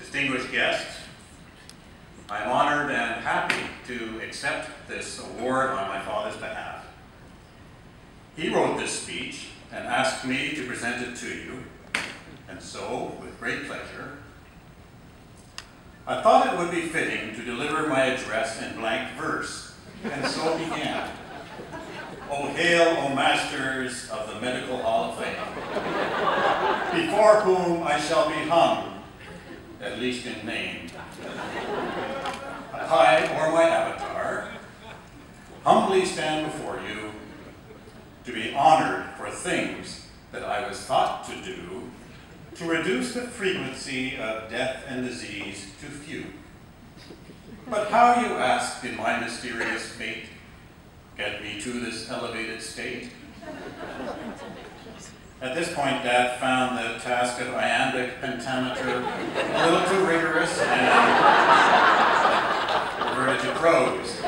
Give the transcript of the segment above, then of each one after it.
distinguished guests, I am honored and happy to accept this award on my father's behalf. He wrote this speech and asked me to present it to you, and so, with great pleasure, I thought it would be fitting to deliver my address in blank verse, and so began. O hail, O masters of the Medical Hall of Fame, before whom I shall be hung, at least in name. I, or my avatar, humbly stand before you to be honored for things that I was thought to do to reduce the frequency of death and disease to few. But how, you ask, did my mysterious fate get me to this elevated state? At this point, Dad found the task of iambic pentameter a little too rigorous and reverted to prose.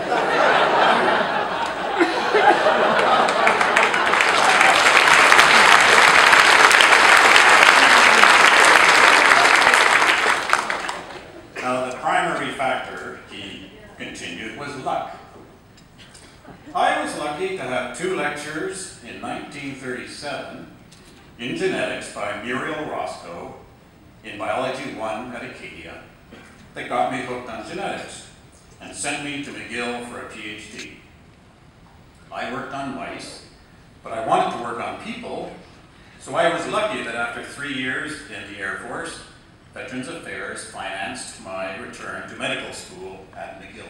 Now, the primary factor, he continued, was luck. I was lucky to have 2 lectures in 1937 in genetics by Muriel Roscoe in Biology 1 at Acadia that got me hooked on genetics and sent me to McGill for a PhD. I worked on mice, but I wanted to work on people, so I was lucky that after 3 years in the Air Force, Veterans Affairs financed my return to medical school at McGill.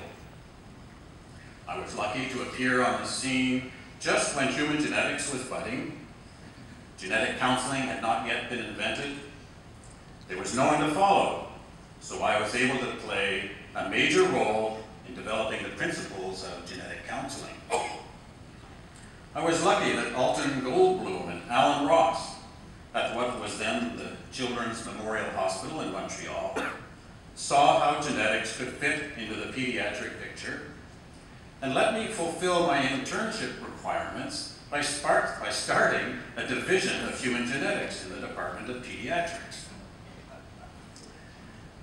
I was lucky to appear on the scene just when human genetics was budding. Genetic counseling had not yet been invented. There was no one to follow, so I was able to play a major role in developing the principles of genetic counseling. I was lucky that Alton Goldblum and Alan Ross at what was then the Children's Memorial Hospital in Montreal saw how genetics could fit into the pediatric picture and let me fulfill my internship requirements by starting a division of human genetics in the Department of Pediatrics.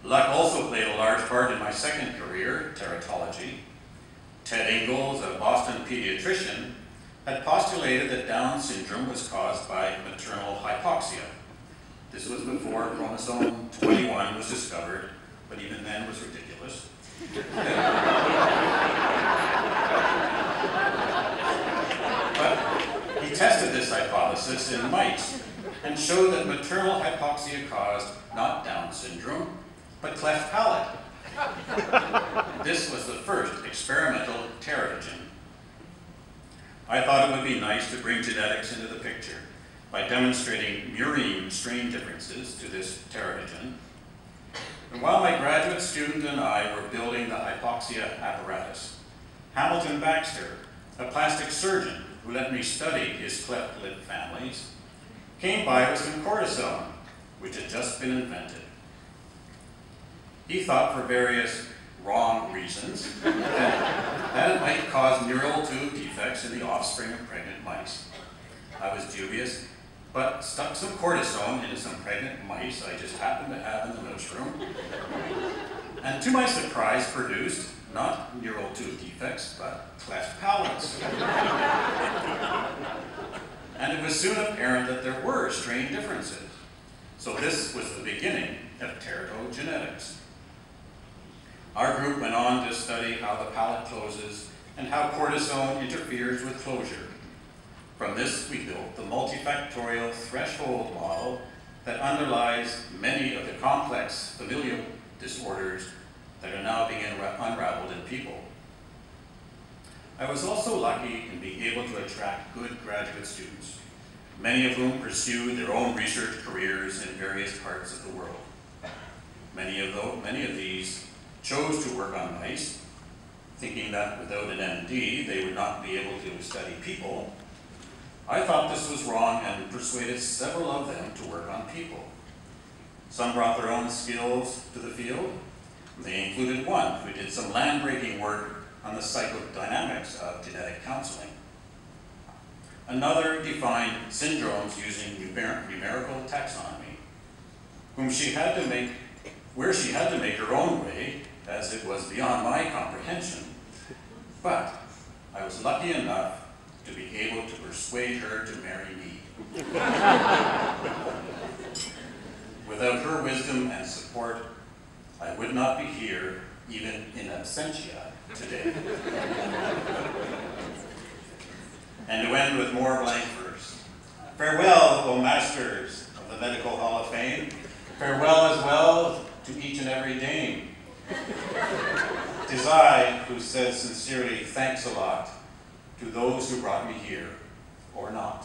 Luck also played a large part in my second career, teratology. Ted Ingalls, a Boston pediatrician, had postulated that Down syndrome was caused by maternal hypoxia. This was before chromosome 21 was discovered, but even then was ridiculous. But he tested this hypothesis in mice and showed that maternal hypoxia caused not Down syndrome, but cleft palate. This was the first experimental teratogen. I thought it would be nice to bring genetics into the picture by demonstrating murine strain differences to this teratogen. And while my graduate student and I were building the hypoxia apparatus, Hamilton Baxter, a plastic surgeon who let me study his cleft lip families, came by with some cortisone, which had just been invented. He thought, for various wrong reasons, that it might cause neural tube defects in the offspring of pregnant mice. I was dubious, but stuck some cortisone into some pregnant mice I just happened to have in the nursery, and to my surprise produced not neural tube defects, but cleft palates. And it was soon apparent that there were strain differences. So this was the beginning of teratogenetics. Our group went on to study how the palate closes and how cortisone interferes with closure. From this, we built the multifactorial threshold model that underlies many of the complex familial disorders that are now being unraveled in people. I was also lucky in being able to attract good graduate students, many of whom pursued their own research careers in various parts of the world. Many of these chose to work on mice, thinking that without an MD, they would not be able to study people. I thought this was wrong and persuaded several of them to work on people. Some brought their own skills to the field. They included one who did some land-breaking work on the psychodynamics of genetic counseling. Another defined syndromes using numerical taxonomy, whom she had to make where she had to make her own way, as it was beyond my comprehension. But I was lucky enough to be able to persuade her to marry me. Without her wisdom and support, I would not be here, even in absentia, today. And to end with more blank verse. Farewell, O masters of the Medical Hall of Fame. Farewell as well to each and every dame. 'Tis I who says sincerely thanks a lot to those who brought me here, or not.